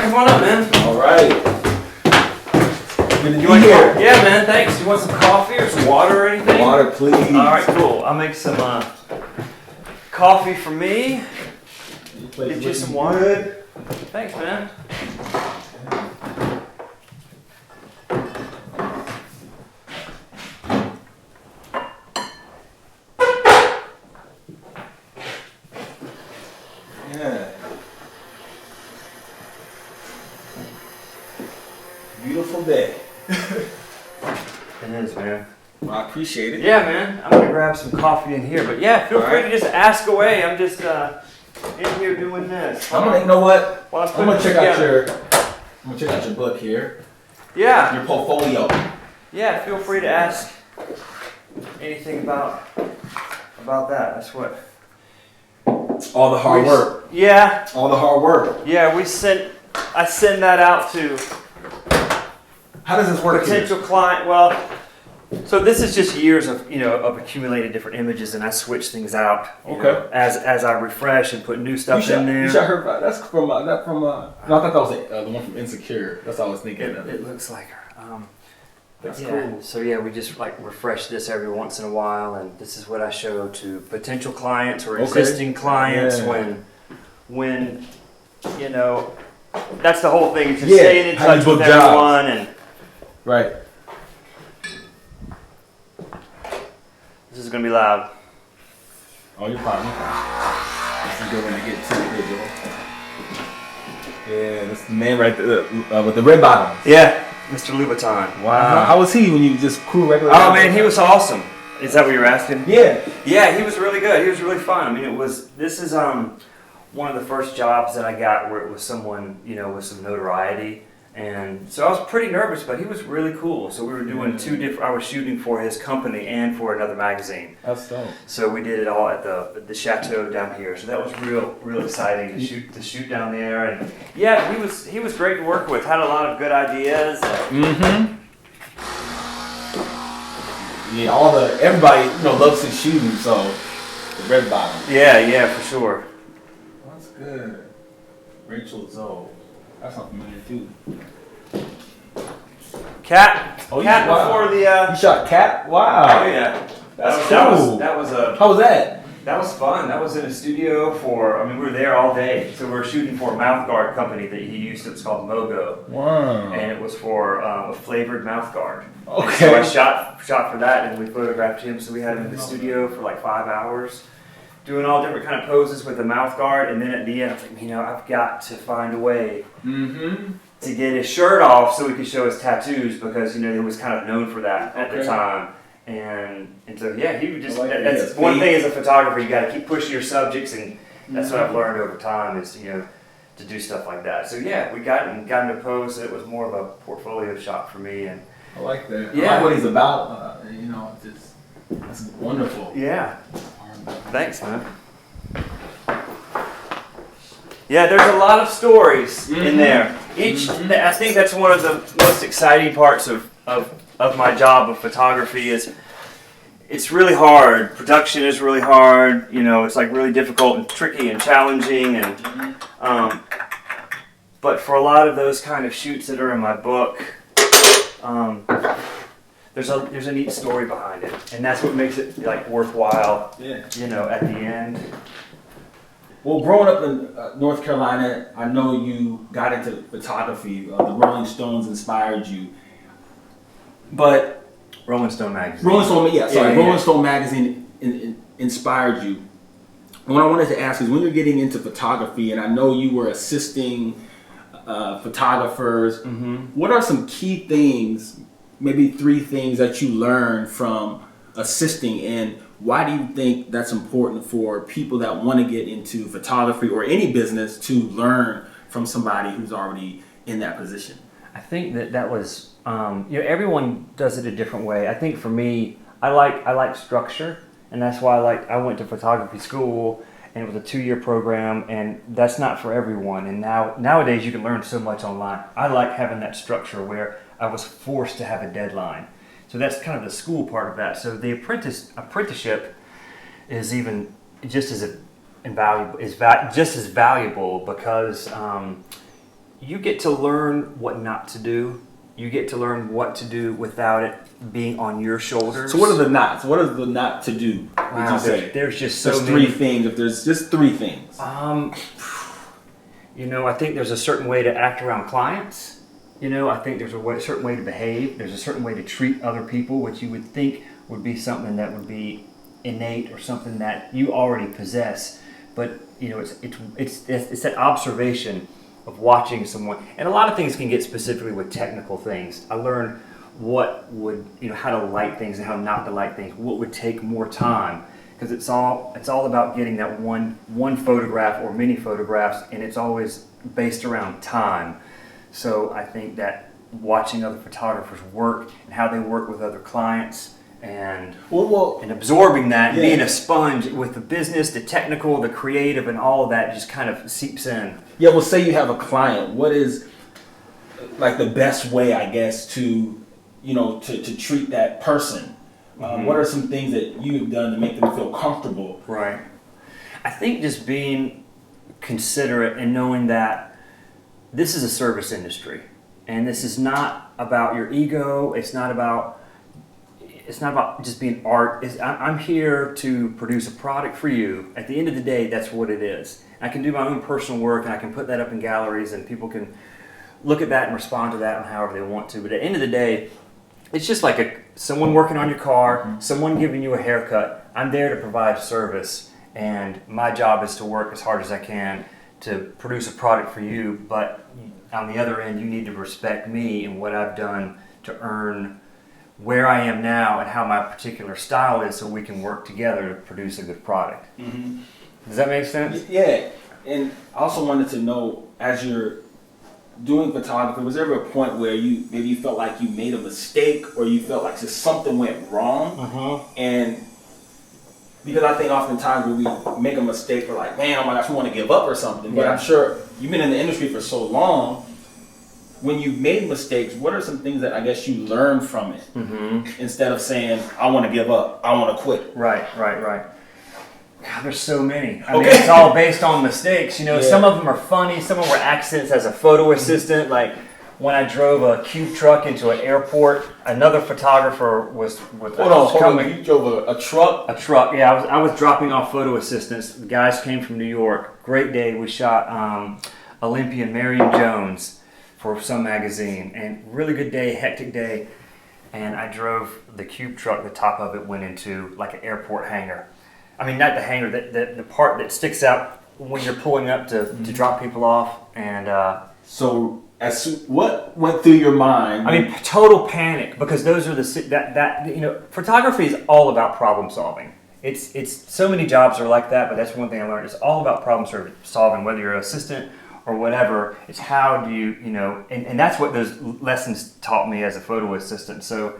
come on up, man. All right. You want here? Yeah, man. Thanks. You want some coffee or some water or anything? Water, please. All right, cool. I'll make some coffee for me. Get you some water. Good. Thanks, man. Yeah. Beautiful day. It is, man. Well, I appreciate it. Yeah, man. I'm gonna grab some coffee in here, but yeah, feel free to just ask away. I'm just in here doing this. You know what? Well, I'm gonna check out your book here. Yeah. Your portfolio. Yeah. Feel free to ask anything about that. That's what. All the hard work. Yeah. All the hard work. Yeah. I send that out to How does this work? potential client. Well, so this is just years of accumulated different images, and I switch things out. As I refresh and put new stuff in there. You should have heard that's from no, I thought that was the one from Insecure. That's what I was thinking. It looks like her. That's yeah. cool. So yeah, we just like refresh this every once in a while, and this is what I show to potential clients or existing clients when that's the whole thing. Just staying in touch with everyone and right. This is gonna be loud. Oh, you're fine. This is a good one to get to the video. Yeah, that's the man right there with the red bottoms. Yeah, Mr. Louboutin. Wow. How was he when you just crew regular? Oh man, he was awesome. Is that what you're asking? Yeah. Yeah, he was really good. He was really fun. I mean, this is one of the first jobs that I got where it was someone, with some notoriety. And so I was pretty nervous, but he was really cool. So we were doing I was shooting for his company and for another magazine. That's dope. So we did it all at the chateau down here. So that was real exciting to shoot down there. And yeah, he was great to work with. Had a lot of good ideas. Mm-hmm. Yeah, everybody loves his shoes, so the red bottom. Yeah, for sure. That's good. Rachel Zoe. That's not familiar too. Cat. Cat before the. You shot Cat? Wow. Oh yeah. That's cool. How was that? That was fun. That was in a studio we were there all day. So we were shooting for a mouth guard company that he used. It was called Mogo. Wow. And it was for a flavored mouth guard. Okay. And so I shot for that, and we photographed him. So we had him in the studio for like 5 hours, doing all different kind of poses with the mouth guard. And then at the end, I was like, I've got to find a way to get his shirt off so we could show his tattoos, because he was kind of known for that at the time. And so yeah, he would just that's one thing as a photographer, you got to keep pushing your subjects, and that's what I've learned over time is to do stuff like that. So yeah, we got into pose. So it was more of a portfolio shot for me, and I like that. Yeah. I like what he's about. That's wonderful. Yeah. Thanks, man. Yeah, there's a lot of stories in there. I think that's one of the most exciting parts of my job of photography is it's really hard. Production is really hard. It's like really difficult and tricky and challenging. And but for a lot of those kind of shoots that are in my book, there's a neat story behind it, and that's what makes it like worthwhile. Yeah. At the end. Well, growing up in North Carolina, I know you got into photography. The Rolling Stones inspired you, but Rolling Stone magazine. Rolling Stone magazine inspired you. And what I wanted to ask is, when you're getting into photography, and I know you were assisting photographers, what are some key things, maybe 3 things that you learned from assisting, and why do you think that's important for people that want to get into photography or any business to learn from somebody who's already in that position? I think that was, everyone does it a different way. I think for me, I like structure, and that's why I went to photography school, and it was a 2-year program, and that's not for everyone. And nowadays you can learn so much online. I like having that structure where I was forced to have a deadline. So that's kind of the school part of that. So the apprenticeship is even just as invaluable, just as valuable, because you get to learn what not to do. You get to learn what to do without it being on your shoulders. So what are the nots? What is the not to do? Would you say? There's just so there's many. Three things. If there's just three things. You know, I think there's a certain way to act around clients. You know, I think there's a certain way to behave. There's a certain way to treat other people, which you would think would be something that would be innate or something that you already possess. But you know, it's that observation of watching someone, and a lot of things can get specifically with technical things. I learned how to light things and how not to light things. What would take more time, because it's all about getting that one photograph or many photographs, and it's always based around time. So I think that watching other photographers work and how they work with other clients, and absorbing that, and being a sponge with the business, the technical, the creative, and all of that just kind of seeps in. Yeah, well, say you have a client. What is like the best way, I guess, to treat that person? What are some things that you've done to make them feel comfortable? Right. I think just being considerate and knowing that this is a service industry, and this is not about your ego. It's not about just being art. I'm here to produce a product for you. At the end of the day, that's what it is. I can do my own personal work, and I can put that up in galleries, and people can look at that and respond to that however they want to. But at the end of the day, it's just like someone working on your car, someone giving you a haircut. I'm there to provide service, and my job is to work as hard as I can to produce a product for you. But on the other end, you need to respect me and what I've done to earn where I am now and how my particular style is, so we can work together to produce a good product. Mm-hmm. Does that make sense? Yeah. And I also wanted to know, as you're doing photography, was there ever a point where you felt like you made a mistake, or you felt like just something went wrong? Uh-huh. And because I think oftentimes when we make a mistake, we're like, man, oh my gosh, we want to give up or something. But I'm sure you've been in the industry for so long. When you made mistakes, what are some things that I guess you learned from it, instead of saying, I want to give up, I want to quit? Right. God, there's so many. I mean, it's all based on mistakes. You know, some of them are funny, some of them were accidents as a photo assistant. Like when I drove a cube truck into an airport, another photographer was coming. You drove a truck? A truck, yeah. I was dropping off photo assistants. The guys came from New York. Great day. We shot Olympian Marion Jones for some magazine, and really good day, hectic day. And I drove the cube truck. The top of it went into like an airport hangar. I mean, not the hangar, the part that sticks out when you're pulling up to drop people off. And so, what went through your mind? I mean, total panic, because those are photography is all about problem solving. It's so many jobs are like that, but that's one thing I learned. It's all about problem solving, whether you're an assistant or whatever. It's how do you and that's what those lessons taught me as a photo assistant. So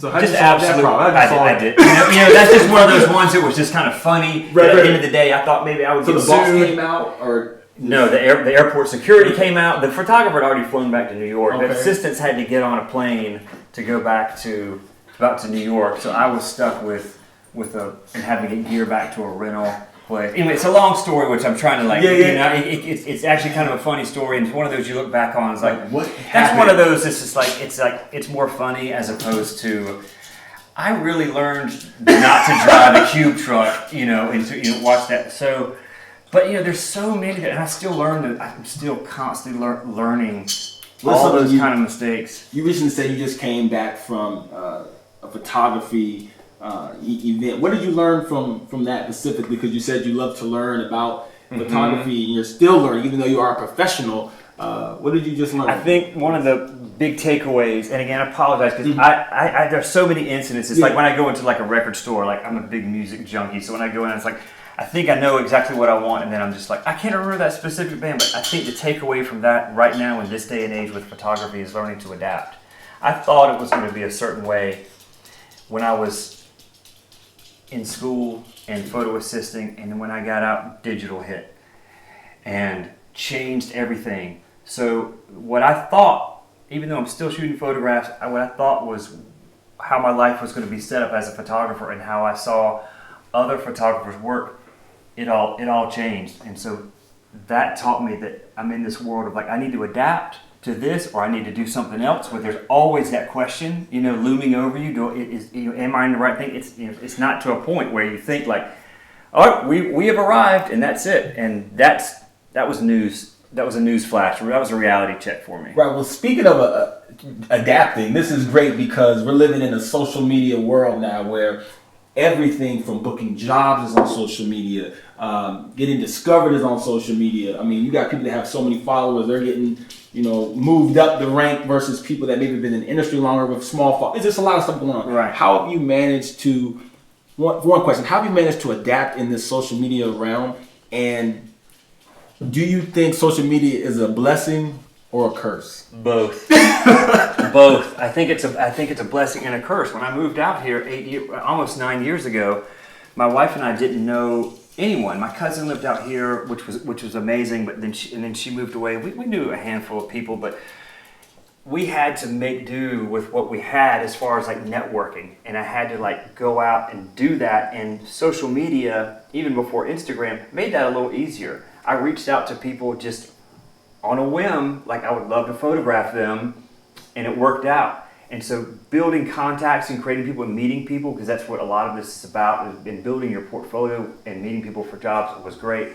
how did you solve that problem? I did. That's just one of those ones that was just kind of funny. Right. At the end of the day, I thought maybe I would get sued. So the boss came out, or no? The airport security came out. The photographer had already flown back to New York. Okay. The assistants had to get on a plane to go back to New York. So I was stuck with and having to get gear back to a rental place. Anyway, it's a long story, which I'm trying to it's actually kind of a funny story, and it's one of those you look back on. It's like what? That's one of those. It's more funny as opposed to. I really learned not to drive a cube truck, and to watch that. So, but there's so many, and I still learn that I'm still constantly learning all those kind of mistakes. You recently said you just came back from a photography event. What did you learn from that specifically? Because you said you love to learn about photography, and you're still learning, even though you are a professional. What did you just learn? I think one of the big takeaways, and again, I apologize because I there's so many incidents. It's like when I go into like a record store, like I'm a big music junkie, so when I go in, it's like I think I know exactly what I want, and then I'm just like, I can't remember that specific band, but I think the takeaway from that right now in this day and age with photography is learning to adapt. I thought it was going to be a certain way when I was in school and photo assisting, and then when I got out, digital hit and changed everything. So what I thought, even though I'm still shooting photographs, what I thought was how my life was going to be set up as a photographer and how I saw other photographers work, it all changed. And so that taught me that I'm in this world of like, I need to adapt to this, or I need to do something else. But there's always that question, looming over you. Am I in the right thing? It's not to a point where you think like, oh, we have arrived and that's it. And that was news. That was a news flash. That was a reality check for me. Right. Well, speaking of adapting, this is great because we're living in a social media world now where everything from booking jobs is on social media, getting discovered is on social media. I mean, you got people that have so many followers, they're getting, moved up the rank versus people that maybe been in the industry longer with small followers. There's just a lot of stuff going on. Right. How have you managed to, one question, how have you managed to adapt in this social media realm? And do you think social media is a blessing or a curse? Both. Both. I think it's a blessing and a curse. When I moved out here almost 9 years ago, my wife and I didn't know anyone. My cousin lived out here, which was amazing. But then she moved away. We knew a handful of people, but we had to make do with what we had as far as like networking. And I had to like go out and do that. And social media, even before Instagram, made that a little easier. I reached out to people just on a whim, like I would love to photograph them, and it worked out. And so building contacts and creating people and meeting people, because that's what a lot of this is about, and building your portfolio and meeting people for jobs was great.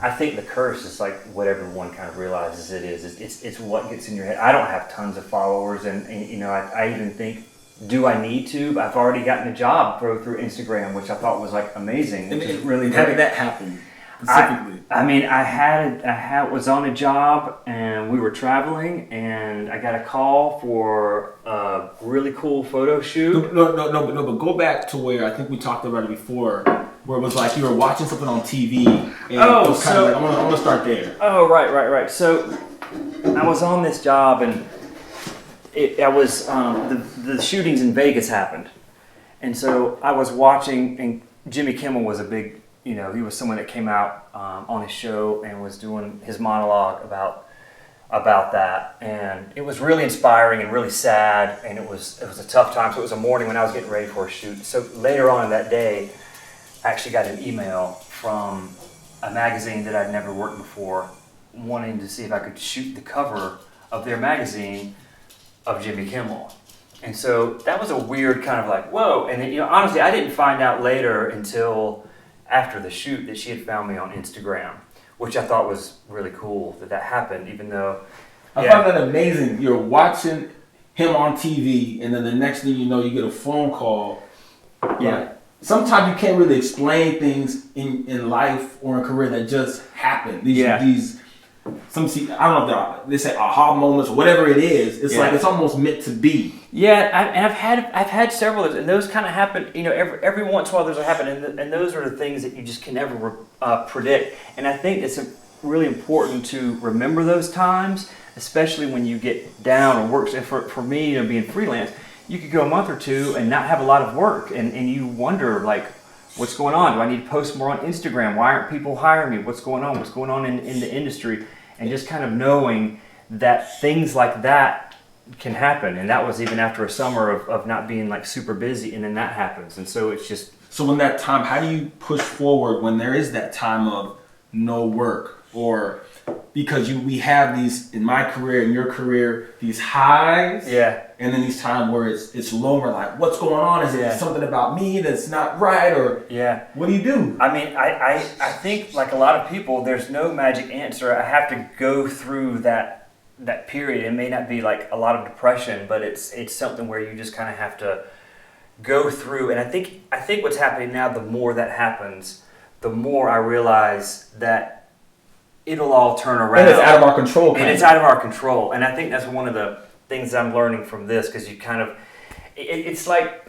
I think the curse is like what everyone kind of realizes it is. It's what gets in your head. I don't have tons of followers, and I even think, do I need to? But I've already gotten a job through Instagram, which I thought was like amazing. Which is really how did that happen? Specifically. I was on a job and we were traveling and I got a call for a really cool photo shoot. No, but go back to where I think we talked about it before, where it was like you were watching something on TV. And it was kind of like, I want to start there. Oh, right. So I was on this job and the shootings in Vegas happened. And so I was watching, and Jimmy Kimmel was a big, he was someone that came out on his show and was doing his monologue about that, and it was really inspiring and really sad, and it was a tough time. So it was a morning when I was getting ready for a shoot. So later on in that day, I actually got an email from a magazine that I'd never worked before, wanting to see if I could shoot the cover of their magazine of Jimmy Kimmel. And so that was a weird kind of like, whoa. And then, honestly, I didn't find out later until after the shoot that she had found me on Instagram, which I thought was really cool that happened, even though... I found that amazing. You're watching him on TV, and then the next thing you know, you get a phone call. Yeah. Like, sometimes you can't really explain things in life or in career that just happen. These I don't know if they say aha moments or whatever it is. It's like it's almost meant to be. Yeah, I've had several of those, and those kind of happen. Every once in a while those are happening, and those are the things that you just can never predict. And I think it's really important to remember those times, especially when you get down or work. And for me, being freelance, you could go a month or two and not have a lot of work, and you wonder like, what's going on? Do I need to post more on Instagram? Why aren't people hiring me? What's going on? What's going on in the industry? And just kind of knowing that things like that can happen. And that was even after a summer of not being like super busy, and then that happens. And so it's just... So in that time, how do you push forward when there is that time of no work? Or because we have these, in my career, in your career, these highs. Yeah. And then these times where it's lower, like, what's going on? Is it something about me that's not right? Or what do you do? I mean, I think like a lot of people, there's no magic answer. I have to go through that period. It may not be like a lot of depression, but it's something where you just kind of have to go through. And I think what's happening now, the more that happens, the more I realize that it'll all turn around. And it's out of our control. And it's out of our control. And I think that's one of the things I'm learning from this, because you kind of, it's like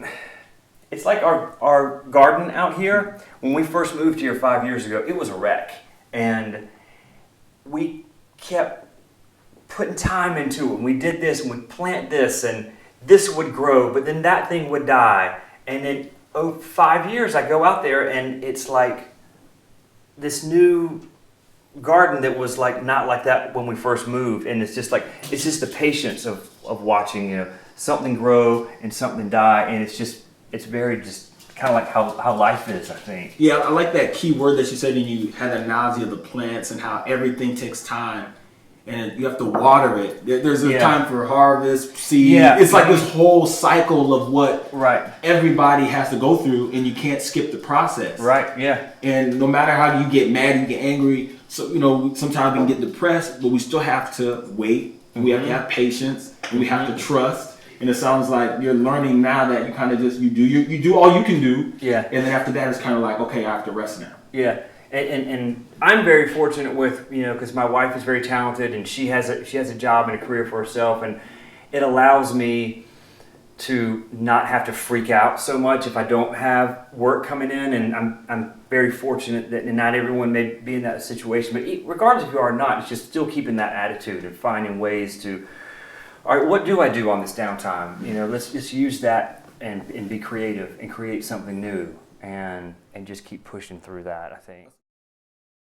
our garden out here. When we first moved here 5 years ago, it was a wreck, and we kept putting time into it. And we did this, and we'd plant this, and this would grow, but then that thing would die. And then 5 years, I go out there, and it's like this new garden that was like not like that when we first moved. And it's just the patience of watching something grow and something die, and it's very just kind of like how life is, I think. Yeah, I like that key word that you said, and you had an analogy of the plants and how everything takes time. And you have to water it. There's a time for harvest, seed. Yeah. It's like this whole cycle of what Right. everybody has to go through, and you can't skip the process. Right, yeah. And no matter how you get mad, you get angry. So, sometimes we can get depressed, but we still have to wait. And we have to have patience, and we have to trust. And it sounds like you're learning now that you kind of just, you do all you can do. Yeah. And then after that, it's kind of like, okay, I have to rest now. Yeah. And I'm very fortunate with, because my wife is very talented and she has a job and a career for herself, and it allows me to not have to freak out so much if I don't have work coming in. And I'm very fortunate that not everyone may be in that situation, but regardless if you are or not, it's just still keeping that attitude and finding ways to, all right, what do I do on this downtime? Let's just use that and be creative and create something new and just keep pushing through that, I think.